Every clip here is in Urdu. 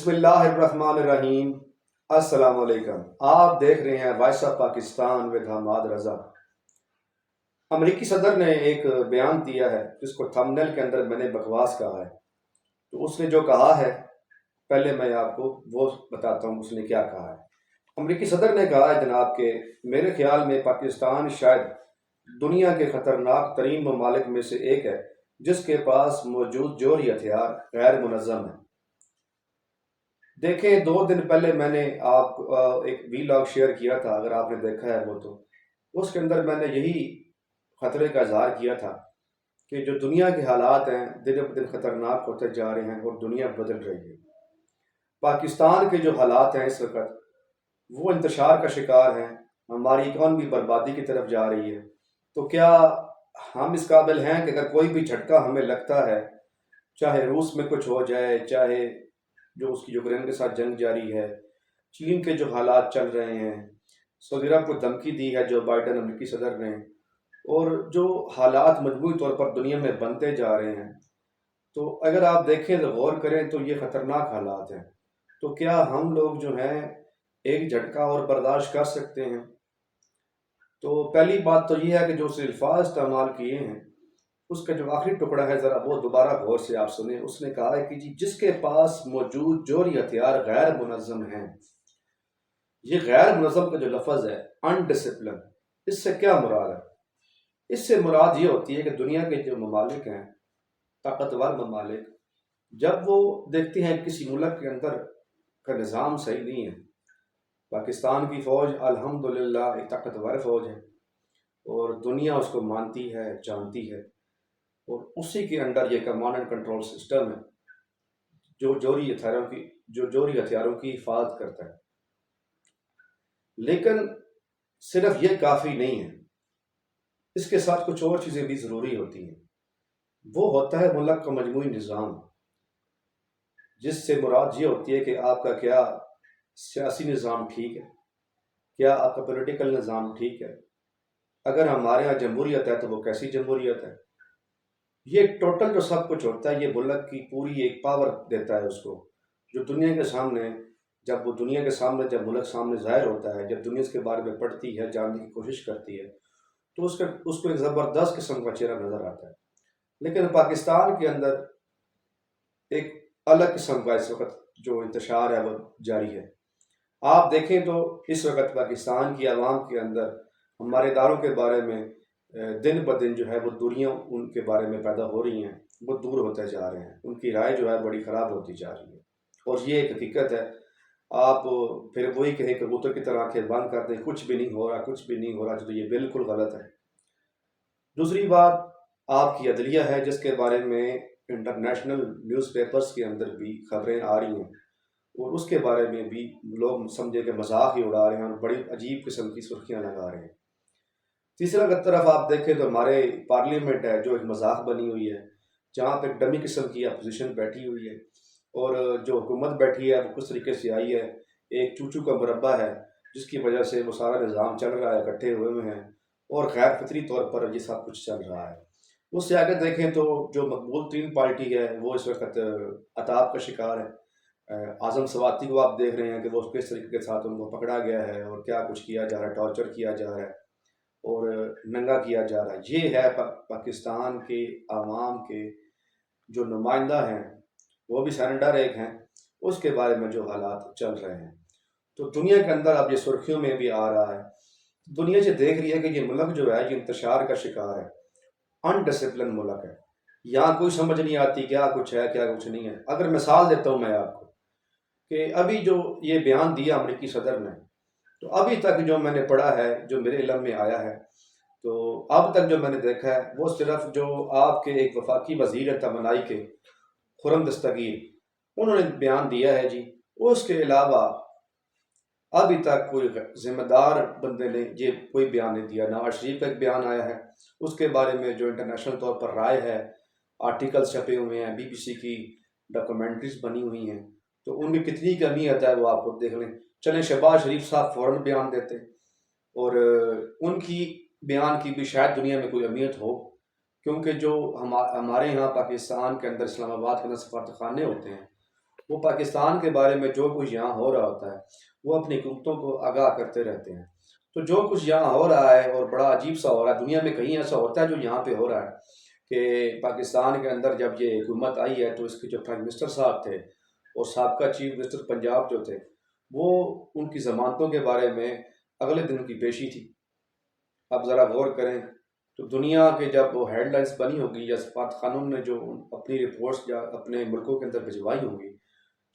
بسم اللہ الرحمن الرحیم۔ السلام علیکم۔ آپ دیکھ رہے ہیں voice of Pakistan with Hammad Raza. امریکی صدر نے ایک بیان دیا ہے جس کو تھمبنیل کے اندر میں نے بکواس کہا ہے، تو اس نے جو کہا ہے پہلے میں آپ کو وہ بتاتا ہوں اس نے کیا کہا ہے۔ امریکی صدر نے کہا ہے جناب کہ میرے خیال میں پاکستان شاید دنیا کے خطرناک ترین ممالک میں سے ایک ہے جس کے پاس موجود جوہری ہتھیار غیر منظم ہے۔ دیکھیں 2 دن پہلے میں نے آپ ایک ویلاگ شیئر کیا تھا، اگر آپ نے دیکھا ہے وہ تو اس کے اندر میں نے یہی خطرے کا اظہار کیا تھا کہ جو دنیا کے حالات ہیں دن بدن خطرناک ہوتے جا رہے ہیں اور دنیا بدل رہی ہے۔ پاکستان کے جو حالات ہیں اس وقت وہ انتشار کا شکار ہیں، ہماری اکانومی بربادی کی طرف جا رہی ہے۔ تو کیا ہم اس قابل ہیں کہ اگر کوئی بھی جھٹکا ہمیں لگتا ہے، چاہے روس میں کچھ ہو جائے، چاہے جو اس کی یوکرین کے ساتھ جنگ جاری ہے، چین کے جو حالات چل رہے ہیں، سعودی عرب کو دھمکی دی ہے جو بائیڈن امریکی صدر نے، اور جو حالات مجموعی طور پر دنیا میں بنتے جا رہے ہیں، تو اگر آپ دیکھیں تو غور کریں تو یہ خطرناک حالات ہیں۔ تو کیا ہم لوگ جو ہیں ایک جھٹکا اور برداشت کر سکتے ہیں؟ تو پہلی بات تو یہ ہے کہ جو اس نے الفاظ استعمال کیے ہیں اس کا جو آخری ٹکڑا ہے ذرا وہ دوبارہ غور سے آپ سنیں۔ اس نے کہا ہے کہ جی جس کے پاس موجود جوہری ہتھیار غیر منظم ہیں، یہ غیر منظم کا جو لفظ ہے انڈسپلن، اس سے کیا مراد ہے؟ اس سے مراد یہ ہوتی ہے کہ دنیا کے جو ممالک ہیں، طاقتور ممالک، جب وہ دیکھتے ہیں کسی ملک کے اندر کا نظام صحیح نہیں ہے، پاکستان کی فوج الحمدللہ ایک طاقتور فوج ہے اور دنیا اس کو مانتی ہے، جانتی ہے، اور اسی کے انڈر یہ کمانڈ اینڈ کنٹرول سسٹم ہے جو جوہری ہتھیاروں کی حفاظت کرتا ہے۔ لیکن صرف یہ کافی نہیں ہے، اس کے ساتھ کچھ اور چیزیں بھی ضروری ہوتی ہیں۔ وہ ہوتا ہے ملک کا مجموعی نظام، جس سے مراد یہ ہوتی ہے کہ آپ کا کیا سیاسی نظام ٹھیک ہے، کیا آپ کا پولیٹیکل نظام ٹھیک ہے، اگر ہمارے ہاں جمہوریت ہے تو وہ کیسی جمہوریت ہے۔ یہ ٹوٹل جو سب کچھ ہوتا ہے یہ ملک کی پوری ایک پاور دیتا ہے اس کو، جو دنیا کے سامنے جب ملک سامنے ظاہر ہوتا ہے، جب دنیا اس کے بارے میں پڑھتی ہے، جاننے کی کوشش کرتی ہے، تو اس کو ایک زبردست قسم کا چہرہ نظر آتا ہے۔ لیکن پاکستان کے اندر ایک الگ قسم کا اس وقت جو انتشار ہے وہ جاری ہے۔ آپ دیکھیں تو اس وقت پاکستان کی عوام کے اندر ہمارے اداروں کے بارے میں دن بدن جو ہے وہ دوریاں ان کے بارے میں پیدا ہو رہی ہیں، وہ دور ہوتے جا رہے ہیں، ان کی رائے جو ہے بڑی خراب ہوتی جا رہی ہے، اور یہ ایک حقیقت ہے۔ آپ پھر وہی کہیں کبوتر کی طرح آنکھیں بند کر دیں کچھ بھی نہیں ہو رہا، کچھ بھی نہیں ہو رہا، تو یہ بالکل غلط ہے۔ دوسری بات آپ کی عدلیہ ہے، جس کے بارے میں انٹرنیشنل نیوز پیپرز کے اندر بھی خبریں آ رہی ہیں، اور اس کے بارے میں بھی لوگ سمجھے کہ مذاق ہی اڑا رہے ہیں اور بڑی عجیب قسم کی سرخیاں لگا رہے ہیں۔ تیسرا طرف آپ دیکھیں تو ہمارے پارلیمنٹ ہے جو ایک مذاق بنی ہوئی ہے، جہاں پہ ایک ڈمی قسم کی اپوزیشن بیٹھی ہوئی ہے، اور جو حکومت بیٹھی ہے وہ کس طریقے سے آئی ہے، ایک چوچو کا مربع ہے جس کی وجہ سے وہ سارا نظام چل رہا ہے، اکٹھے ہوئے ہیں، اور غیر فطری طور پر یہ سب کچھ چل رہا ہے۔ اس سے آگے دیکھیں تو جو مقبول ترین پارٹی ہے وہ اس وقت عطاب کا شکار ہے۔ اعظم سواتی کو آپ دیکھ رہے ہیں کہ وہ کس طریقے کے ساتھ ان کو پکڑا گیا ہے اور کیا کچھ کیا جا رہا ہے، ٹارچر کیا جا رہا ہے اور ننگا کیا جا رہا ہے۔ یہ ہے پاکستان کے عوام کے جو نمائندہ ہیں، وہ بھی سینیٹر ایک ہیں، اس کے بارے میں جو حالات چل رہے ہیں۔ تو دنیا کے اندر اب یہ سرخیوں میں بھی آ رہا ہے، دنیا سے دیکھ رہی ہے کہ یہ ملک جو ہے یہ انتشار کا شکار ہے، انڈسپلن ملک ہے، یہاں کوئی سمجھ نہیں آتی کیا کچھ ہے کیا کچھ نہیں ہے۔ اگر مثال دیتا ہوں میں آپ کو کہ ابھی جو یہ بیان دیا امریکی صدر نے، تو ابھی تک جو میں نے پڑھا ہے، جو میرے علم میں آیا ہے، تو اب تک جو میں نے دیکھا ہے وہ صرف جو آپ کے ایک وفاقی وزیر توانائی کے خرم دستگیر انہوں نے بیان دیا ہے جی، اس کے علاوہ ابھی تک کوئی ذمہ دار بندے نے یہ کوئی بیان نہیں دیا۔ نواز شریف کا ایک بیان آیا ہے، اس کے بارے میں جو انٹرنیشنل طور پر رائے ہے، آرٹیکلز چھپے ہوئے ہیں، BBC کی ڈاکومنٹریز بنی ہوئی ہیں، تو ان کی کتنی کی اہمیت ہے وہ آپ خود دیکھ لیں۔ چلیں شہباز شریف صاحب فوراً بیان دیتے، اور ان کی بیان کی بھی شاید دنیا میں کوئی اہمیت ہو، کیونکہ جو ہمارے یہاں پاکستان کے اندر اسلام آباد کے اندر سفارت خانے ہوتے ہیں، وہ پاکستان کے بارے میں جو کچھ یہاں ہو رہا ہوتا ہے وہ اپنی حکومتوں کو آگاہ کرتے رہتے ہیں. تو جو کچھ یہاں ہو رہا ہے اور بڑا عجیب سا ہو رہا ہے، دنیا میں کہیں ایسا ہوتا ہے جو یہاں پہ ہو رہا ہے کہ پاکستان کے اندر جب یہ حکومت آئی ہے تو اس کے جو پرائم منسٹر صاحب تھے اور سابقہ چیف منسٹر پنجاب جو تھے، وہ ان کی ضمانتوں کے بارے میں اگلے دن کی پیشی تھی. اب ذرا غور کریں تو دنیا کے جب وہ ہیڈ لائنس بنی ہوگی یا سفارت خانوں نے جو اپنی رپورٹس یا اپنے ملکوں کے اندر بھجوائی ہوں گی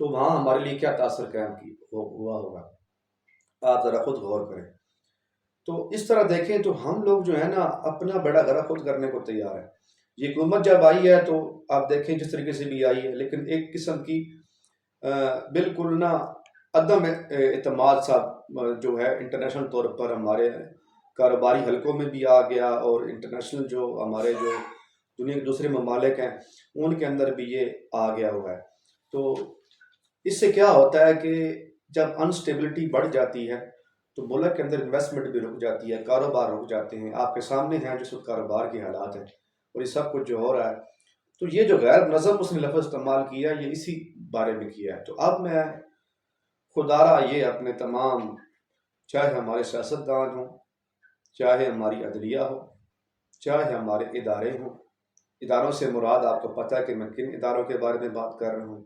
تو وہاں ہمارے لیے کیا تاثر قائم ہوا ہوگا، آپ ذرا خود غور کریں. تو اس طرح دیکھیں تو ہم لوگ جو ہے نا اپنا بیڑا غرق خود کرنے کو تیار ہے. یہ حکومت جب آئی ہے تو آپ دیکھیں جس طریقے سے بھی آئی ہے، لیکن ایک قسم کی بالکل نا عدم اعتماد سا جو ہے انٹرنیشنل طور پر ہمارے کاروباری حلقوں میں بھی آ گیا، اور انٹرنیشنل جو ہمارے جو دنیا کے دوسرے ممالک ہیں ان کے اندر بھی یہ آ گیا ہوا ہے. تو اس سے کیا ہوتا ہے کہ جب انسٹیبلٹی بڑھ جاتی ہے تو ملک کے اندر انویسٹمنٹ بھی رک جاتی ہے، کاروبار رک جاتے ہیں. آپ کے سامنے ہیں جس وقت کاروبار کے حالات ہیں اور یہ سب کچھ جو ہو رہا ہے. تو یہ جو غیر منظم اس نے لفظ استعمال کیا یہ اسی بارے میں کیا ہے. تو اب میں خدارہ یہ اپنے تمام، چاہے ہمارے سیاستدان ہوں، چاہے ہماری عدلیہ ہو، چاہے ہمارے ادارے ہوں، اداروں سے مراد آپ کو پتہ ہے کہ میں کن اداروں کے بارے میں بات کر رہا ہوں،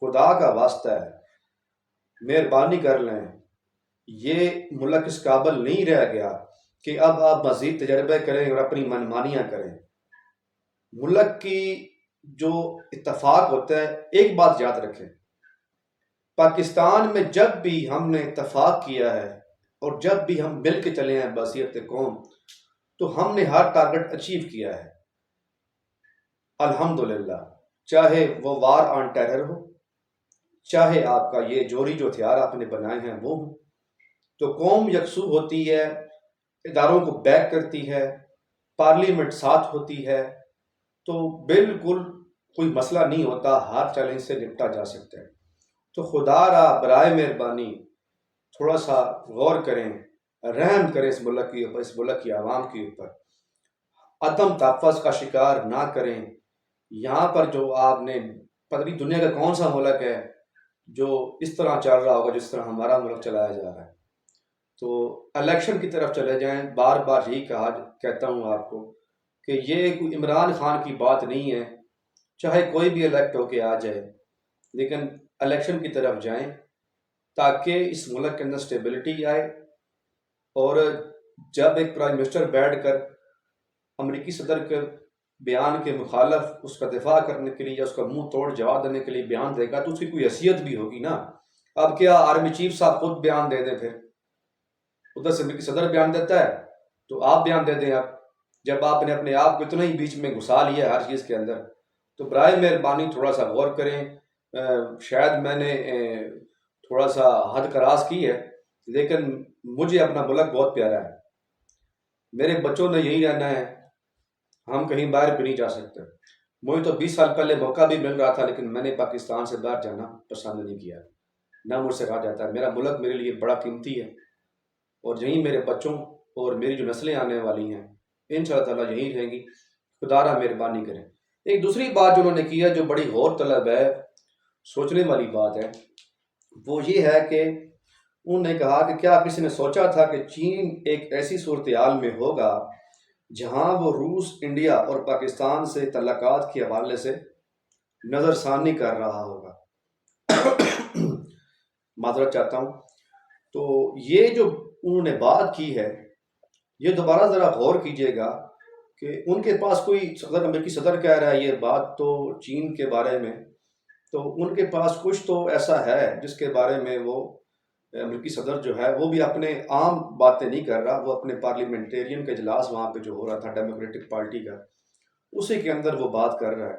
خدا کا واسطہ ہے مہربانی کر لیں. یہ ملک اس قابل نہیں رہ گیا کہ اب آپ مزید تجربے کریں اور اپنی منمانیاں کریں. ملک کی جو اتفاق ہوتا ہے، ایک بات یاد رکھیں، پاکستان میں جب بھی ہم نے اتفاق کیا ہے اور جب بھی ہم مل کے چلے ہیں بحیثیت قوم تو ہم نے ہر ٹارگٹ اچیو کیا ہے الحمدللہ. چاہے وہ وار آن ٹیرر ہو، چاہے آپ کا یہ جوہری جو ہتھیار آپ نے بنائے ہیں وہ ہوں. تو قوم یکسو ہوتی ہے، اداروں کو بیک کرتی ہے، پارلیمنٹ ساتھ ہوتی ہے، تو بالکل کوئی مسئلہ نہیں ہوتا، ہر چیلنج سے نپٹا جا سکتا ہے. تو خدا را برائے مہربانی تھوڑا سا غور کریں، رحم کریں اس ملک کے اوپر، اس ملک کی عوام کے اوپر، عدم تحفظ کا شکار نہ کریں. یہاں پر جو آپ نے پتہ نہیں دنیا کا کون سا ملک ہے جو اس طرح چل رہا ہوگا جس طرح ہمارا ملک چلایا جا رہا ہے. تو الیکشن کی طرف چلے جائیں. بار بار یہی کہتا ہوں آپ کو کہ یہ کوئی عمران خان کی بات نہیں ہے، چاہے کوئی بھی الیکٹ ہو کے آ جائے، لیکن الیکشن کی طرف جائیں تاکہ اس ملک کے اندر سٹیبلٹی آئے. اور جب ایک پرائم منسٹر بیٹھ کر امریکی صدر کے بیان کے مخالف اس کا دفاع کرنے کے لیے یا اس کا منہ توڑ جواب دینے کے لیے بیان دے گا تو اس کی کوئی حیثیت بھی ہوگی نا. اب کیا آرمی چیف صاحب خود بیان دے دیں، پھر ادھر سے امریکی صدر بیان دیتا ہے تو آپ بیان دے دیں. اب جب آپ نے اپنے آپ کو اتنا ہی بیچ میں گھسا لیا ہے ہر چیز کے اندر، تو برائے مہربانی تھوڑا سا غور کریں. شاید میں نے تھوڑا سا حد کراس کی ہے، لیکن مجھے اپنا ملک بہت پیارا ہے، میرے بچوں نے یہی رہنا ہے، ہم کہیں باہر بھی نہیں جا سکتے. مجھے تو 20 سال پہلے موقع بھی مل رہا تھا لیکن میں نے پاکستان سے باہر جانا پسند نہیں کیا، نہ مجھ سے کہا جاتا ہے. میرا ملک میرے لیے بڑا قیمتی ہے اور یہیں میرے بچوں اور میری جو نسلیں آنے والی ہیں انشاءاللہ تعالیٰ یہیں رہیں گی. خدا را مہربانی کریں. ایک دوسری بات جو انہوں نے کی ہے جو بڑی غور طلب ہے، سوچنے والی بات ہے، وہ یہ ہے کہ انہوں نے کہا کہ کیا کسی نے سوچا تھا کہ چین ایک ایسی صورتحال میں ہوگا جہاں وہ روس، انڈیا اور پاکستان سے تعلقات کے حوالے سے نظر ثانی کر رہا ہوگا. معذرت چاہتا ہوں. تو یہ جو انہوں نے بات کی ہے یہ دوبارہ ذرا غور کیجئے گا کہ ان کے پاس کوئی امریکی صدر کہہ رہا ہے یہ بات تو چین کے بارے میں، تو ان کے پاس کچھ تو ایسا ہے جس کے بارے میں وہ امریکی صدر جو ہے وہ بھی اپنے عام باتیں نہیں کر رہا، وہ اپنے پارلیمنٹیرین کا اجلاس وہاں پہ جو ہو رہا تھا ڈیموکریٹک پارٹی کا، اسی کے اندر وہ بات کر رہا ہے.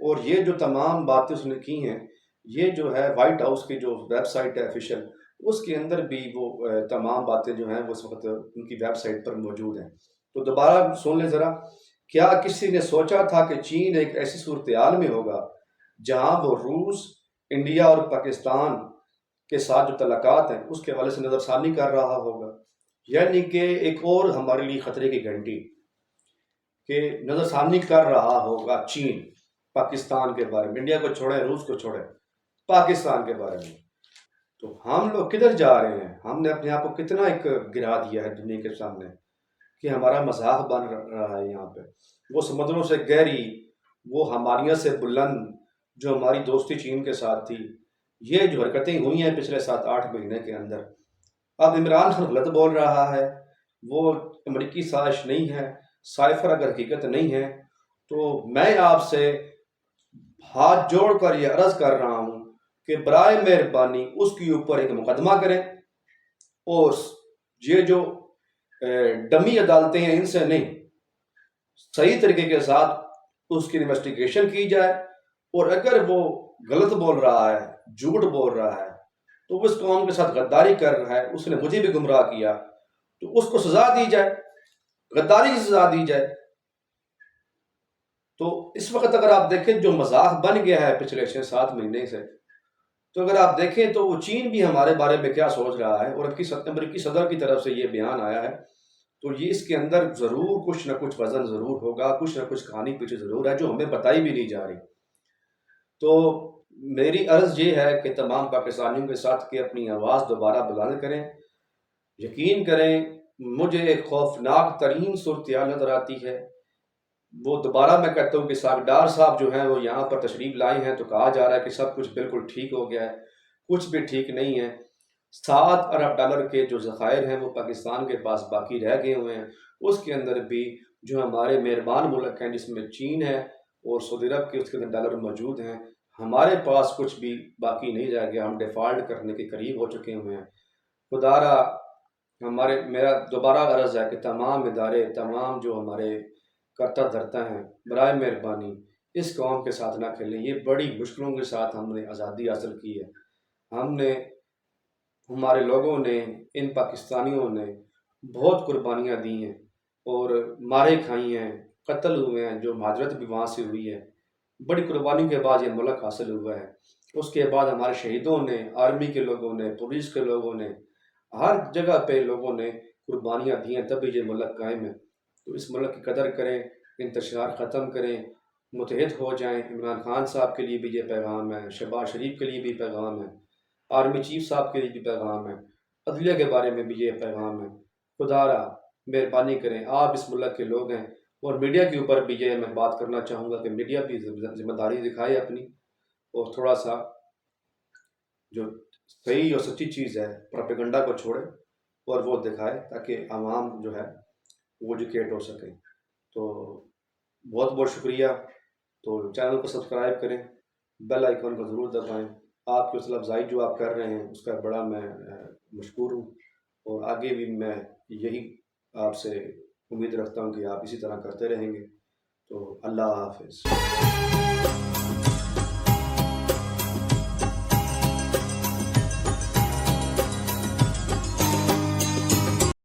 اور یہ جو تمام باتیں اس نے کی ہیں یہ جو ہے وائٹ ہاؤس کی جو ویب سائٹ ہے آفیشیل، اس کے اندر بھی وہ تمام باتیں جو ہیں وہ اس وقت ان کی ویب سائٹ پر موجود ہیں. تو دوبارہ سن لیں ذرا، کیا کسی نے سوچا تھا کہ چین ایک ایسی صورتحال میں ہوگا جہاں وہ روس، انڈیا اور پاکستان کے ساتھ جو تعلقات ہیں اس کے حوالے سے نظر ثانی کر رہا ہوگا. یعنی کہ ایک اور ہمارے لیے خطرے کی گھنٹی کہ نظر ثانی کر رہا ہوگا چین پاکستان کے بارے میں. انڈیا کو چھوڑیں، روس کو چھوڑیں، پاکستان کے بارے میں، تو ہم لوگ کدھر جا رہے ہیں؟ ہم نے اپنے آپ کو کتنا ایک گرا دیا ہے دنیا کے سامنے کہ ہمارا مذاق بن رہا ہے یہاں پہ۔ وہ سمندروں سے گہری، وہ ہمالیہ سے بلند جو ہماری دوستی چین کے ساتھ تھی، یہ جو حرکتیں ہوئی ہیں پچھلے 7-8 مہینے کے اندر، اب عمران خان غلط بول رہا ہے، وہ امریکی سازش نہیں ہے، سائفر اگر حقیقت نہیں ہے، تو میں آپ سے ہاتھ جوڑ کر یہ عرض کر رہا ہوں کہ برائے مہربانی اس کے اوپر ایک مقدمہ کریں، اور یہ جو ڈمی عدالتیں ہیں ان سے نہیں، صحیح طریقے کے ساتھ اس کی انویسٹیگیشن کی جائے، اور اگر وہ غلط بول رہا ہے، جھوٹ بول رہا ہے، تو وہ اس قوم کے ساتھ غداری کر رہا ہے، اس نے مجھے بھی گمراہ کیا، تو اس کو سزا دی جائے، غداری کی سزا دی جائے۔ تو اس وقت اگر آپ دیکھیں جو مذاق بن گیا ہے پچھلے 6-7 مہینے سے، تو اگر آپ دیکھیں تو وہ چین بھی ہمارے بارے میں کیا سوچ رہا ہے، اور امریکی صدر کی طرف سے یہ بیان آیا ہے، تو یہ اس کے اندر ضرور کچھ نہ کچھ وزن ضرور ہوگا، کچھ نہ کچھ کہانی پیچھے ضرور ہے جو ہمیں بتائی بھی نہیں جا رہی۔ تو میری عرض یہ ہے کہ تمام پاکستانیوں کے ساتھ کہ اپنی آواز دوبارہ بلند کریں، یقین کریں مجھے ایک خوفناک ترین صورتحال نظر آتی ہے۔ وہ دوبارہ میں کہتا ہوں کہ ساگڈار صاحب جو ہیں وہ یہاں پر تشریف لائے ہیں، تو کہا جا رہا ہے کہ سب کچھ بالکل ٹھیک ہو گیا ہے، کچھ بھی ٹھیک نہیں ہے۔ $7 ارب کے جو ذخائر ہیں وہ پاکستان کے پاس باقی رہ گئے ہوئے ہیں، اس کے اندر بھی جو ہمارے مہربان ملک ہیں جس میں چین ہے اور سعودی عرب کے، اس کے اندر ڈالر موجود ہیں، ہمارے پاس کچھ بھی باقی نہیں رہ گیا، ہم ڈیفالٹ کرنے کے قریب ہو چکے ہوئے ہیں۔ خدا را میرا دوبارہ عرض ہے کہ تمام ادارے، تمام جو ہمارے کرتا دھرتا ہیں، برائے مہربانی اس قوم کے ساتھ نہ کھیلیں۔ یہ بڑی مشکلوں کے ساتھ ہم نے آزادی حاصل کی ہے، ہمارے لوگوں نے، ان پاکستانیوں نے بہت قربانیاں دی ہیں اور مارے کھائی ہیں، قتل ہوئے ہیں، جو مہاجرت بھی وہاں سے ہوئی ہے، بڑی قربانی کے بعد یہ ملک حاصل ہوا ہے۔ اس کے بعد ہمارے شہیدوں نے، آرمی کے لوگوں نے، پولیس کے لوگوں نے، ہر جگہ پہ لوگوں نے قربانیاں دی ہیں، تبھی یہ ملک قائم ہے۔ تو اس ملک کی قدر کریں، انتشار ختم کریں، متحد ہو جائیں۔ عمران خان صاحب کے لیے بھی یہ پیغام ہے، شہباز شریف کے لیے بھی پیغام ہے، آرمی چیف صاحب کے لیے بھی پیغام ہے، عدلیہ کے بارے میں بھی یہ پیغام ہے۔ خدا را مہربانی کریں، آپ اس ملک کے لوگ ہیں، اور میڈیا کے اوپر بھی یہ میں بات کرنا چاہوں گا کہ میڈیا بھی ذمہ داری دکھائے اپنی، اور تھوڑا سا جو صحیح اور سچی چیز ہے پروپیگنڈا کو چھوڑے اور وہ دکھائے، تاکہ عوام جو ہے وہ ایجوکیٹ ہو سکے۔ تو بہت بہت شکریہ۔ تو چینل کو سبسکرائب کریں، بیل آئیکن کو ضرور دبائیں۔ آپ کی حوصلہ افزائی جو آپ کر رہے ہیں اس کا بڑا میں مشکور ہوں، اور آگے بھی میں یہی آپ سے امید رکھتا ہوں کہ آپ اسی طرح کرتے رہیں گے۔ تو اللہ حافظ۔